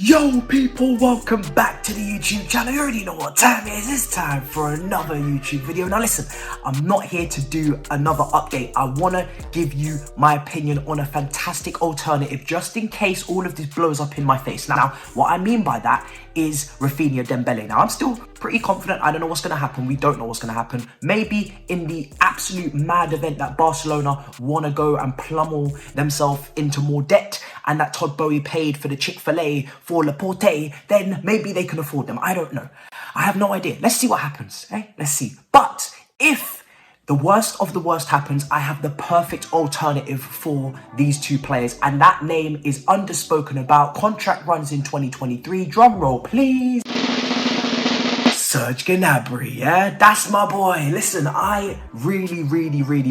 Yo people, welcome back to the YouTube channel. You already know what time it is. It's time for another YouTube video. Now listen, I'm not here to do another update. I want to give you my opinion on a fantastic alternative just in case all of this blows up in my face. Now, what I mean by that is Raphinha Dembele. Now, I'm still pretty confident. I don't know what's going to happen. We don't know what's going to happen. Maybe in the absolute mad event that Barcelona want to go and pummel themselves into more debt and that Todd Bowie paid for the Chick-fil-A for Laporte, then maybe they can afford them. I don't know. I have no idea. Let's see what happens. Let's see. But if the worst of the worst happens, I have the perfect alternative for these two players, and that name is underspoken about. Contract runs in 2023. Drum roll, please. Serge Gnabry, yeah? That's my boy. Listen, I really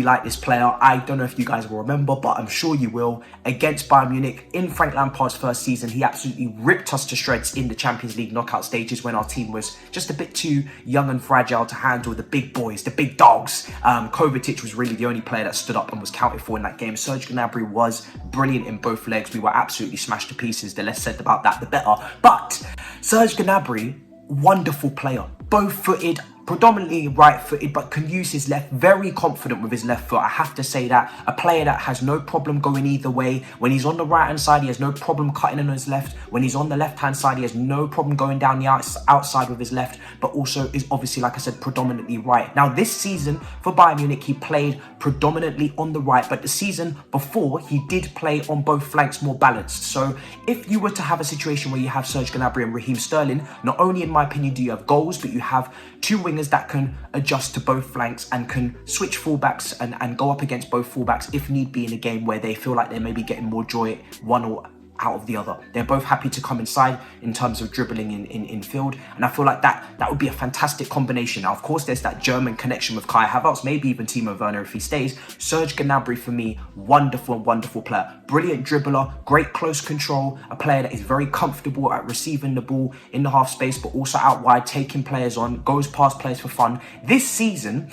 like this player. I don't know if you guys will remember, but I'm sure you will. Against Bayern Munich in Frank Lampard's first season, he absolutely ripped us to shreds in the Champions League knockout stages when our team was just a bit too young and fragile to handle the big boys, the big dogs. Kovacic was really the only player that stood up and was counted for in that game. Serge Gnabry was brilliant in both legs. We were absolutely smashed to pieces. The less said about that, the better. But Serge Gnabry, wonderful player, both-footed, predominantly right-footed, but can use his left, very confident with his left foot. I have to say that. A player that has no problem going either way. When he's on the right-hand side, he has no problem cutting on his left. When he's on the left-hand side, he has no problem going down the outside with his left, but also is obviously, like I said, predominantly right. Now, this season for Bayern Munich, he played predominantly on the right, but the season before, he did play on both flanks more balanced. So if you were to have a situation where you have Serge Gnabry and Raheem Sterling, not only, in my opinion, do you have goals, but you have two wingers that can adjust to both flanks and can switch fullbacks and go up against both fullbacks if need be in a game where they feel like they're maybe getting more joy one or out of the other. They're both happy to come inside in terms of dribbling in field, and I feel like that would be a fantastic combination. Now, of course, there's that German connection with Kai Havertz, maybe even Timo Werner if he stays. Serge Gnabry, for me, wonderful player. Brilliant dribbler, great close control, a player that is very comfortable at receiving the ball in the half space, but also out wide, taking players on, goes past players for fun. This season,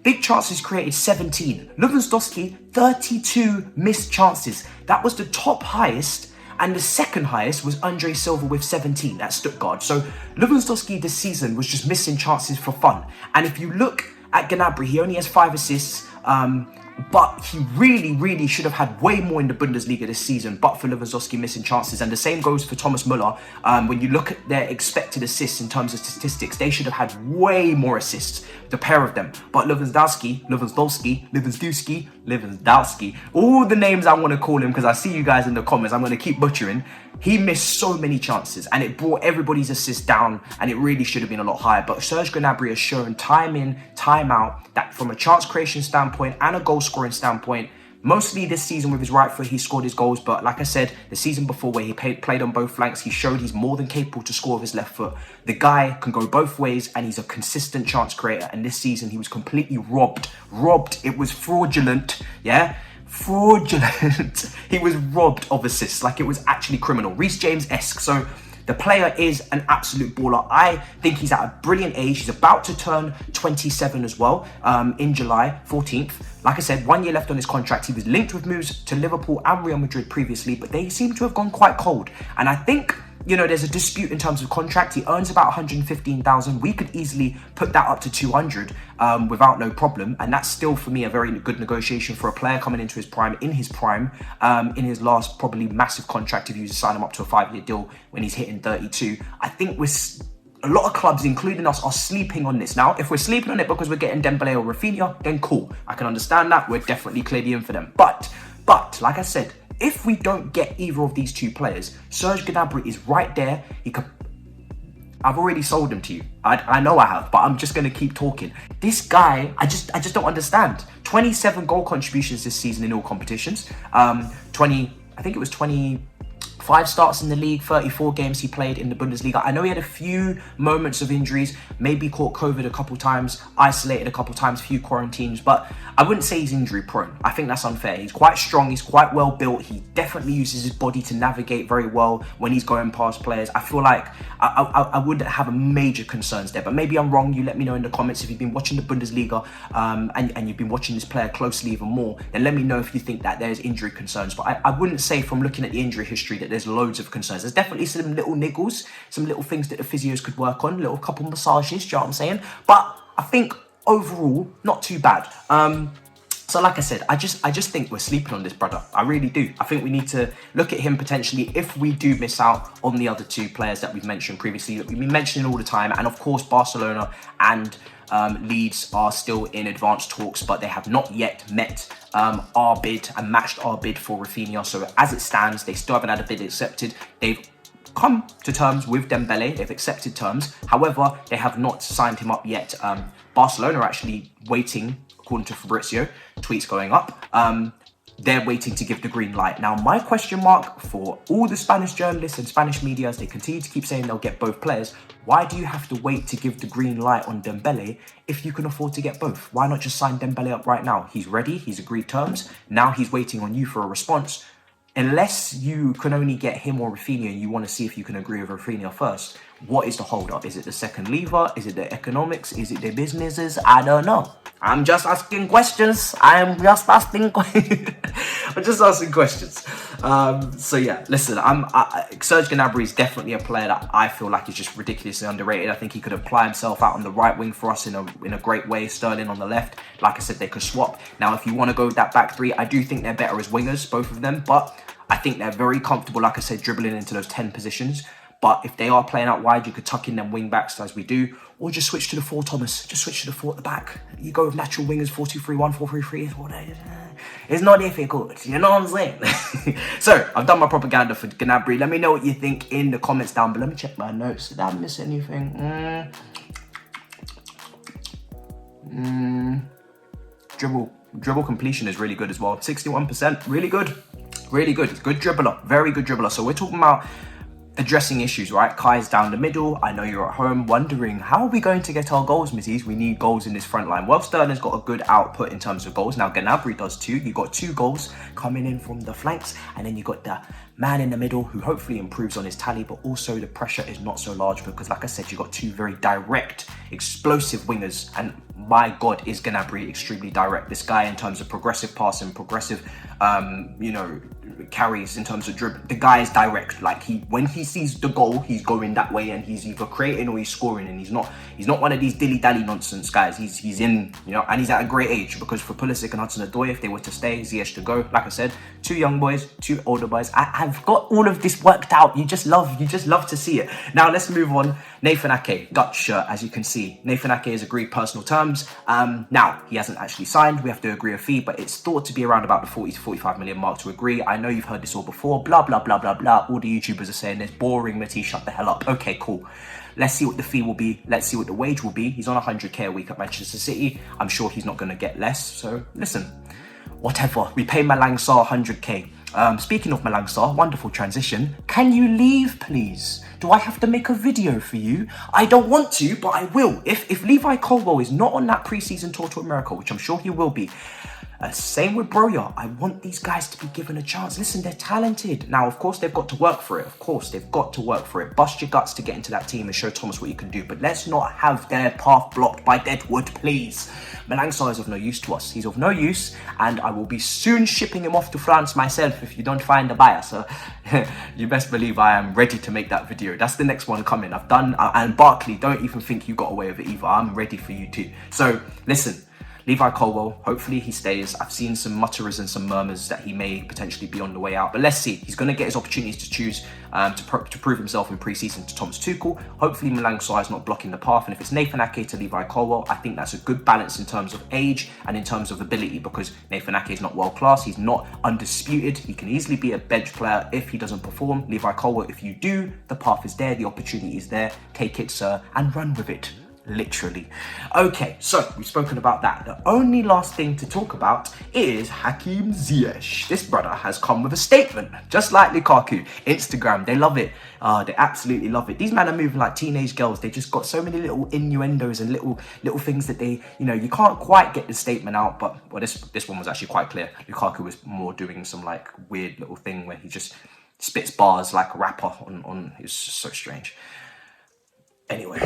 big chances created, 17. Lewandowski, 32 missed chances. That was the top highest, and the second highest was Andre Silva with 17 at Stuttgart. So Lewandowski this season was just missing chances for fun. And if you look at Gnabry, he only has 5 assists, but he really should have had way more in the Bundesliga this season, but for Lewandowski missing chances. And the same goes for Thomas Müller. When you look at their expected assists in terms of statistics, they should have had way more assists, the pair of them. But Lewandowski, all the names I want to call him, because I see you guys in the comments, I'm going to keep butchering. He missed so many chances, and it brought everybody's assist down, and it really should have been a lot higher. But Serge Gnabry has shown time in, time out, that from a chance creation standpoint and a goal scoring standpoint, mostly this season with his right foot, he scored his goals. But like I said, the season before where he played on both flanks, he showed he's more than capable to score with his left foot. The guy can go both ways, and he's a consistent chance creator. And this season, he was completely robbed. It was fraudulent, yeah? Fraudulent. He was robbed of assists, like it was actually criminal. Reece James-esque. So the player is an absolute baller. I think he's at a brilliant age. He's about to turn 27 as well, in July 14th. Like I said, 1 year left on his contract. He was linked with moves to Liverpool and Real Madrid previously, but they seem to have gone quite cold. And I think, you know, there's a dispute in terms of contract. He earns about 115,000. We could easily put that up to 200 without no problem. And that's still, for me, a very good negotiation for a player coming into his prime, in his last probably massive contract, if you sign him up to a 5-year deal when he's hitting 32. I think a lot of clubs, including us, are sleeping on this. Now, if we're sleeping on it because we're getting Dembele or Raphinha, then cool. I can understand that. We're definitely clearly in for them. But, like I said, if we don't get either of these two players, Serge Gnabry is right there. I've already sold him to you. I know I have, but I'm just going to keep talking. This guy, I just don't understand. 27 goal contributions this season in all competitions. I think it was 25 starts in the league, 34 games he played in the Bundesliga. I know he had a few moments of injuries, maybe caught COVID a couple times, isolated a couple times, few quarantines, but I wouldn't say he's injury prone. I think that's unfair. He's quite strong, he's quite well built. He definitely uses his body to navigate very well when he's going past players. I feel like I wouldn't have major concerns there, but maybe I'm wrong. You let me know in the comments if you've been watching the Bundesliga and you've been watching this player closely even more, then let me know if you think that there's injury concerns. But I wouldn't say, from looking at the injury history, that there's loads of concerns. There's definitely some little niggles, some little things that the physios could work on, little couple massages, do you know what I'm saying? But I think overall, not too bad. So like I said, I just think we're sleeping on this brother. I really do. I think we need to look at him potentially if we do miss out on the other two players that we've mentioned previously, that we've been mentioning all the time. And of course, Barcelona and Leeds are still in advanced talks, but they have not yet met our bid and matched our bid for Raphinha. So as it stands, they still haven't had a bid accepted. They've come to terms with Dembele. They've accepted terms. However, they have not signed him up yet. Barcelona are actually waiting, according to Fabrizio, tweets going up. They're waiting to give the green light. Now, my question mark for all the Spanish journalists and Spanish media, as they continue to keep saying they'll get both players, why do you have to wait to give the green light on Dembele if you can afford to get both? Why not just sign Dembele up right now? He's ready, he's agreed terms. Now he's waiting on you for a response. Unless you can only get him or Raphinha and you want to see if you can agree with Raphinha first, what is the hold up? Is it the second lever? Is it the economics? Is it the businesses? I don't know. I'm just asking questions. I'm just asking questions. So yeah, listen, Serge Gnabry is definitely a player that I feel like is just ridiculously underrated. I think he could apply himself out on the right wing for us in a great way. Sterling on the left. Like I said, they could swap. Now, if you want to go with that back three, I do think they're better as wingers, both of them. But I think they're very comfortable, like I said, dribbling into those 10 positions. But if they are playing out wide, you could tuck in them wing backs as we do, or just switch to the 4, Thomas. Just switch to the 4 at the back. You go with natural wingers, 4-2-3-1, 4-3-3. It's not difficult, you know what I'm saying? So, I've done my propaganda for Gnabry. Let me know what you think in the comments down below. Let me check my notes. Did I miss anything? Dribble completion is really good as well. 61%, really good. Really good. Good dribbler. Very good dribbler. So, we're talking about addressing issues, right? Kai's down the middle. I know you're at home wondering, how are we going to get our goals, Mizzies? We need goals in this front line. Well, Sterling's got a good output in terms of goals. Now, Gnabry does too. You got 2 goals coming in from the flanks, and then you got the man in the middle who hopefully improves on his tally, but also the pressure is not so large because, like I said, you got 2 very direct, explosive wingers, and my God, is Gnabry extremely direct. This guy, in terms of progressive passing, progressive, carries, in terms of dribble, the guy is direct. Like, when he sees the goal, he's going that way, and he's either creating or he's scoring. And he's not one of these dilly-dally nonsense guys. He's in, and he's at a great age, because for Pulisic and Hudson-Odoi, if they were to stay, Ziyech to go. Like I said, 2 young boys, 2 older boys. I've got all of this worked out. You just love to see it. Now let's move on. Nathan Ake, Dutch shirt, as you can see. Nathan Ake has agreed personal terms. Now, he hasn't actually signed. We have to agree a fee, but it's thought to be around about the 40 to 45 million mark to agree. I know you've heard this all before. Blah, blah, blah, blah, blah. All the YouTubers are saying this. Boring, Matisse, shut the hell up. Okay, cool. Let's see what the fee will be. Let's see what the wage will be. He's on 100k a week at Manchester City. I'm sure he's not going to get less. So, listen, whatever. We pay Malang Sarr 100k. Speaking of Malang Sarr, wonderful transition. Can you leave, please? Do I have to make a video for you? I don't want to, but I will. If Levi Colwell is not on that preseason tour to America, which I'm sure he will be, same with Broja. I want these guys to be given a chance. Listen, they're talented. Now, of course, they've got to work for it. Of course, they've got to work for it. Bust your guts to get into that team and show Thomas what you can do. But let's not have their path blocked by Deadwood, please. Malang Sarr is of no use to us. He's of no use, and I will be soon shipping him off to France myself if you don't find a buyer. So you best believe I am ready to make that video. That's the next one coming. I've done, and Barkley, don't even think you got away with it either. I'm ready for you too. So listen. Levi Colwell, hopefully he stays. I've seen some mutterers and some murmurs that he may potentially be on the way out. But let's see. He's going to get his opportunities to choose to prove himself in pre-season to Thomas Tuchel. Hopefully Malang Sarr is not blocking the path. And if it's Nathan Ake to Levi Colwell, I think that's a good balance in terms of age and in terms of ability, because Nathan Ake is not world-class. He's not undisputed. He can easily be a bench player if he doesn't perform. Levi Colwell, if you do, the path is there. The opportunity is there. Take it, sir, and run with it. Literally. Okay, so we've spoken about that. The only last thing to talk about is Hakim Ziyech. This brother has come with a statement, just like Lukaku. Instagram, they love it. They absolutely love it. These men are moving like teenage girls. They just got so many little innuendos and little things that they, you can't quite get the statement out. But well, this one was actually quite clear. Lukaku was more doing some like weird little thing where he just spits bars like a rapper on. It's so strange. Anyway,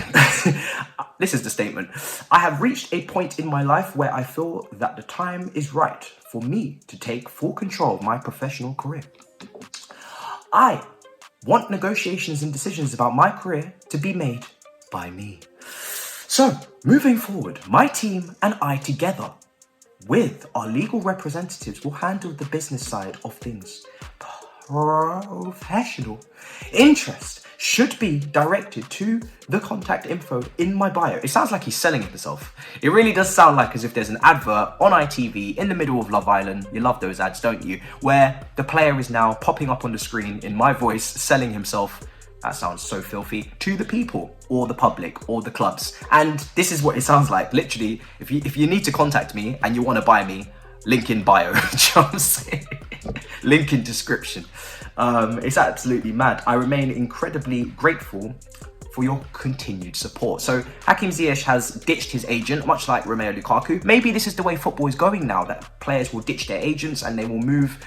this is the statement. I have reached a point in my life where I feel that the time is right for me to take full control of my professional career. I want negotiations and decisions about my career to be made by me. So, moving forward, my team and I together with our legal representatives will handle the business side of things. Professional interest should be directed to the contact info in my bio. It sounds like he's selling himself. It really does sound like as if there's an advert on ITV in the middle of Love Island. You love those ads, don't you? Where the player is now popping up on the screen in my voice, selling himself. That sounds so filthy, to the people or the public or the clubs. And this is what it sounds like. Literally, if you need to contact me and you want to buy me, link in bio. Do you know what I'm saying? Link in description. It's absolutely mad. I remain incredibly grateful for your continued support. So Hakim Ziyech has ditched his agent, much like Romelu Lukaku. Maybe this is the way football is going now, that players will ditch their agents and they will move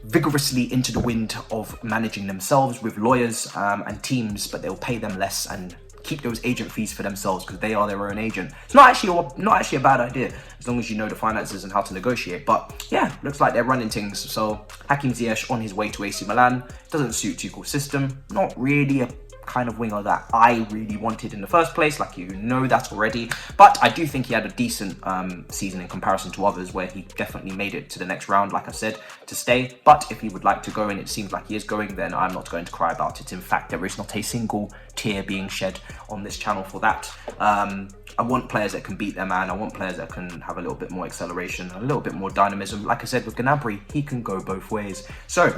vigorously into the wind of managing themselves with lawyers and teams, but they'll pay them less and keep those agent fees for themselves because they are their own agent. It's not actually a bad idea as long as you know the finances and how to negotiate. But yeah, looks like they're running things. So Hakim Ziyech on his way to AC Milan doesn't suit Tuchel's system. Not really a kind of winger that I really wanted in the first place, like you know that already. But I do think he had a decent season in comparison to others where he definitely made it to the next round, like I said, to stay. But if he would like to go, and it seems like he is going, then I'm not going to cry about it. In fact, there is not a single tear being shed on this channel for that. I want players that can beat their man. I want players that can have a little bit more acceleration, a little bit more dynamism. Like I said with Gnabry, he can go both ways. So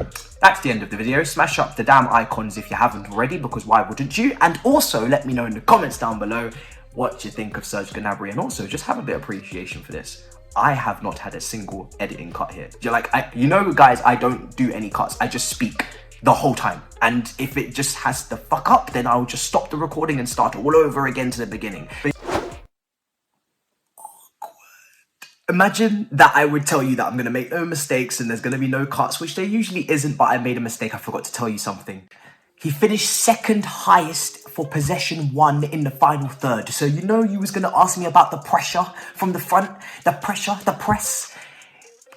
that's the end of the video. Smash up the damn icons if you haven't already, because why wouldn't you? And also let me know in the comments down below what you think of Serge Gnabry, and also just have a bit of appreciation for this. I have not had a single editing cut here. You're like, you know, guys, I don't do any cuts. I just speak the whole time. And if it just has to fuck up, then I'll just stop the recording and start all over again to the beginning. Imagine that I would tell you that I'm going to make no mistakes and there's going to be no cuts, which there usually isn't, but I made a mistake. I forgot to tell you something. He finished second highest for possession won in the final third. So you know you was going to ask me about the pressure from the front, the press.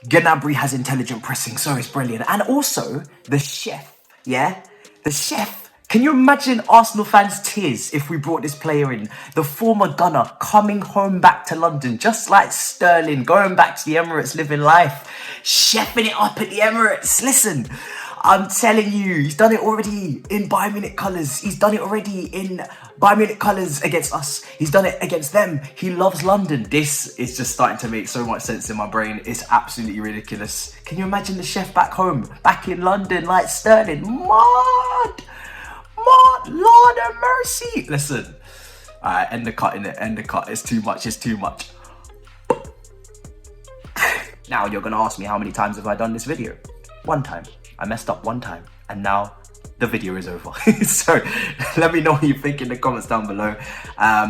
Gnabry has intelligent pressing, so it's brilliant. And also, the chef, yeah? The chef. Can you imagine Arsenal fans' tears if we brought this player in? The former gunner coming home back to London, just like Sterling, going back to the Emirates, living life, chefing it up at the Emirates. Listen, I'm telling you, he's done it already in Bayern Munich colours. He's done it already in Bayern Munich colours against us. He's done it against them. He loves London. This is just starting to make so much sense in my brain. It's absolutely ridiculous. Can you imagine the chef back home, back in London, like Sterling? Lord have mercy. Listen, end the cut, innit? End the cut. It's too much. Now you're gonna ask me, how many times have I done this video? One time. I messed up one time, and now the video is over. So let me know what you think in the comments down below.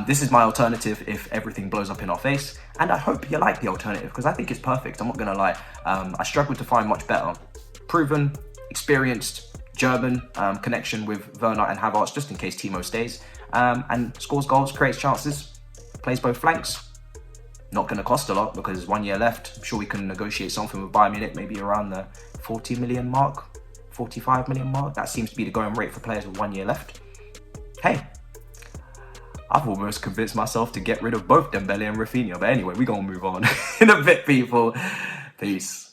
This is my alternative if everything blows up in our face, and I hope you like the alternative because I think it's perfect. I'm not gonna lie. I struggled to find much better. Proven, experienced, German connection with Werner and Havertz, just in case Timo stays, and scores goals, creates chances, plays both flanks. Not going to cost a lot because 1 year left. I'm sure we can negotiate something with Bayern Munich, maybe around the 40 million mark, 45 million mark. That seems to be the going rate for players with 1 year left. Hey, I've almost convinced myself to get rid of both Dembele and Raphinha. But anyway, we're going to move on in a bit, people. Peace.